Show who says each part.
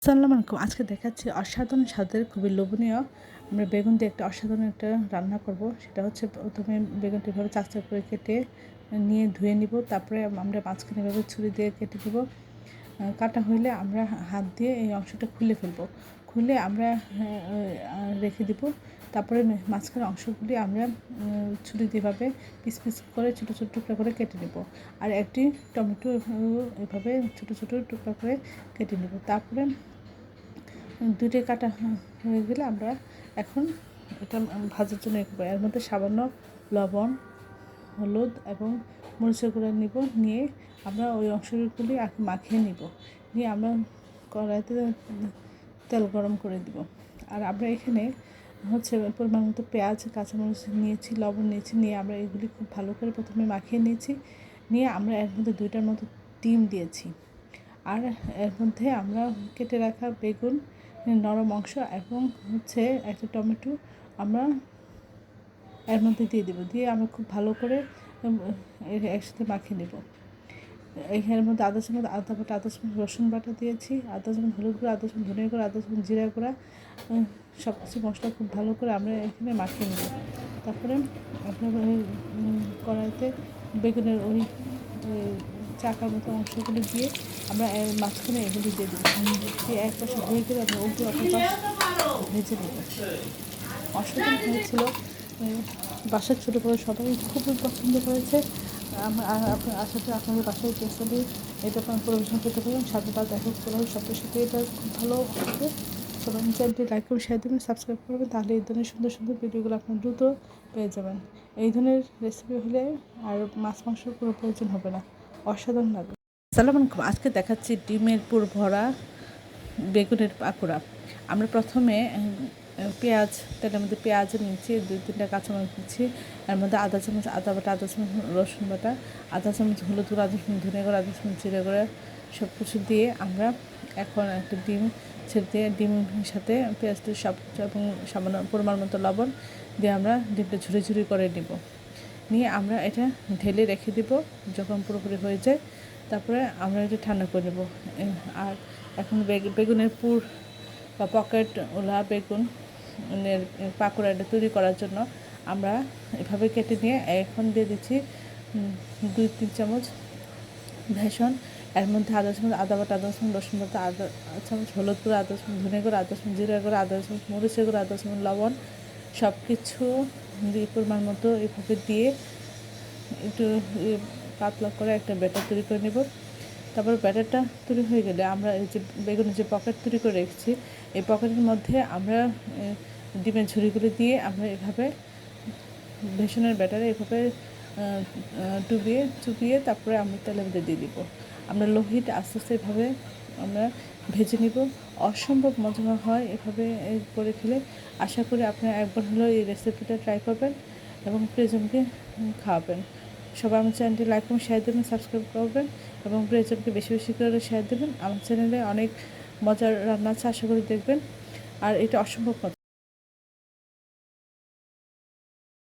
Speaker 1: আসসালামু আলাইকুম। আজকে দেখাচ্ছি অসাধারণ স্বাদের খুবই লোভনীয় আমরা বেগুন দিয়ে একটা অসাধারণ একটা রান্না করব। সেটা হচ্ছে প্রথমে বেগুনটা এভাবে চাক চাক করে কেটে নিয়ে ধুয়ে নিব। তারপরে আমরা মাঝখানে এভাবে ছুরি দিয়ে কেটে দেব। কাটা হইলে আমরা হাত দিয়ে এই অংশটা খুলে ফেলবো। খুলে আমরা রেখে দিব। তারপরে মাঝখানের অংশগুলি আমরা ছুরি দিয়ে এভাবে পিস পিস করে ছোটো ছোটো টুকরা করে কেটে নেব। আর একটি টমেটো এভাবে ছোটো ছোটো টুকরা করে কেটে নেব। তারপরে দুটোই কাটা হয়ে গেলে আমরা এখন এটা ভাজার জন্য রাখবো। এর মধ্যে সামান্য লবণ, হলুদ এবং মরিচের গুঁড়া নিব। নিয়ে আমরা ওই অংশগুলি মাখিয়ে নিব। নিয়ে আমরা কড়াইতে তেল গরম করে দিব। আর আমরা এখানে হচ্ছে পরিমাণ মতো পেঁয়াজ, কাঁচামরিচ নিয়েছি, লবণ নিয়েছি। নিয়ে আমরা এগুলি খুব ভালো করে প্রথমে মাখিয়ে নিয়েছি। নিয়ে আমরা এর মধ্যে 2টার মতো ডিম দিয়েছি। আর এর মধ্যে আমরা কেটে রাখা বেগুন, নরম অংশ এবং হচ্ছে একটা টমেটো আমরা এর মধ্যে দিয়ে দেবো। দিয়ে আমরা খুব ভালো করে একসাথে মাখিয়ে নেব। এর মধ্যে আদা চামচ আদা বাটা, আদা চামচ রসুন বাটা দিয়েছি, আদা চামচ হলুদ গুঁড়ো, আদা চামচ ধনিয়া গুঁড়ো, আদা চামচ জিরা গুঁড়া, সব কিছু মশলা খুব ভালো করে আমরা এখানে মাখিয়ে নেব। তারপরে আপনার কড়াইতে বেগুনের ওই চাকার মতো অংশগুলো দিয়ে আমরা মাঝখানে এগুলি দিয়ে দেবো। দিয়ে এক পাশে হয়ে গেলে আমরা অপর পাশ ভেজে নেব। অসাধারণ হয়েছিল। বাসার ছোটো বড়ো সবাই খুবই পছন্দ করেছে। আপনার আশা করি আপনাদের বাসায় স্পেশালি এটা আপনার পরিবেশন করতে পারেন। সাথে তার দেখা করে সবার সাথে এটা খুব ভালো হবে। সবাই চ্যানেলটি লাইক করে শেয়ার দেবেন, সাবস্ক্রাইব করবেন। তাহলে এই ধরনের সুন্দর সুন্দর ভিডিওগুলো আপনার দ্রুত পেয়ে যাবেন। এই ধরনের রেসিপি হলে আর মাছ মাংসের কোনো প্রয়োজন হবে না। অসাধারণ লাগবে। আসসালামু আলাইকুম। আজকে দেখাচ্ছি ডিমের পুর ভরা বেগুনের পাকোড়া। আমরা প্রথমে পেঁয়াজ, তেলের মধ্যে পেঁয়াজ নিচ্ছি, 2-3টা কাঁচামরিচ নিচ্ছি। এর মধ্যে আদা চামচ আদা বাটা, আদা চামচ রসুন বাটা, আদা চামচ হলুদ গুঁড়ো, আদা চামচ ধনিয়া গুঁড়ো, আদা চামচ জিরা গুঁড়ো, সব কিছু দিয়ে আমরা এখন একটা ডিম ছেড়ে দিয়ে ডিমের সাথে পেঁয়াজটা সব কিছু এবং সামান্য পরিমাণ মতো লবণ দিয়ে আমরা ডিমটা ঝুরি ঝুরি করে নেব। নিয়ে আমরা এটা ঢেলে রেখে দেব যখন পুরোপুরি হয়ে যায়। তারপরে আমরা এটা ঠান্ডা করে নেব। আর এখন বেগুনের পুর বা পকেট ওলা বেগুনের পাকোড়াটা তৈরি করার জন্য আমরা এভাবে কেটে নিয়ে এখন দিয়ে দিচ্ছি 2-3 চামচ বেসন। এর মধ্যে আদা চামচ আদা বাটা, আদা চামচ রসুন বাটা, আদা চামচ হলুদ গুঁড়ো, আদা চামচ ধনিয়া গুঁড়ো, আদা চামচ জিরা গুঁড়ো, আদা চামচ মরিচের গুঁড়ো, আদা চামচ লবণ, সব কিছু দিয়ে পরিমাণ মতো এভাবে দিয়ে একটু পাতলা করে একটা ব্যাটার তৈরি করে নেব। তারপর ব্যাটারটা তৈরি হয়ে গেলে আমরা এই যে বেগুনের যে পকেট তৈরি করে রেখেছি, এই পকেটের মধ্যে আমরা ডিমের ঝুড়িগুলো দিয়ে আমরা এভাবে বেসনের ব্যাটারে এভাবে চুবিয়ে তারপরে আমরা তেলের মধ্যে দিয়ে দিব। আমরা লো হিট আস্তে আস্তে এভাবে আমরা ভেজে নিব। অসম্ভব মজা হয় এভাবে করে খেলে। আশা করি আপনারা একবার হলেও এই রেসিপিটা ট্রাই করবেন এবং প্রিয়জনকে খাওয়াবেন। সবাই আমার চ্যানেলটি লাইক এবং শেয়ার দেবেন, সাবস্ক্রাইব করবেন এবং প্রিয়জনকে বেশি বেশি করে শেয়ার দেবেন। আমার চ্যানেলে অনেক মজার রান্না আছে, আশা করি দেখবেন। আর এটা অসম্ভব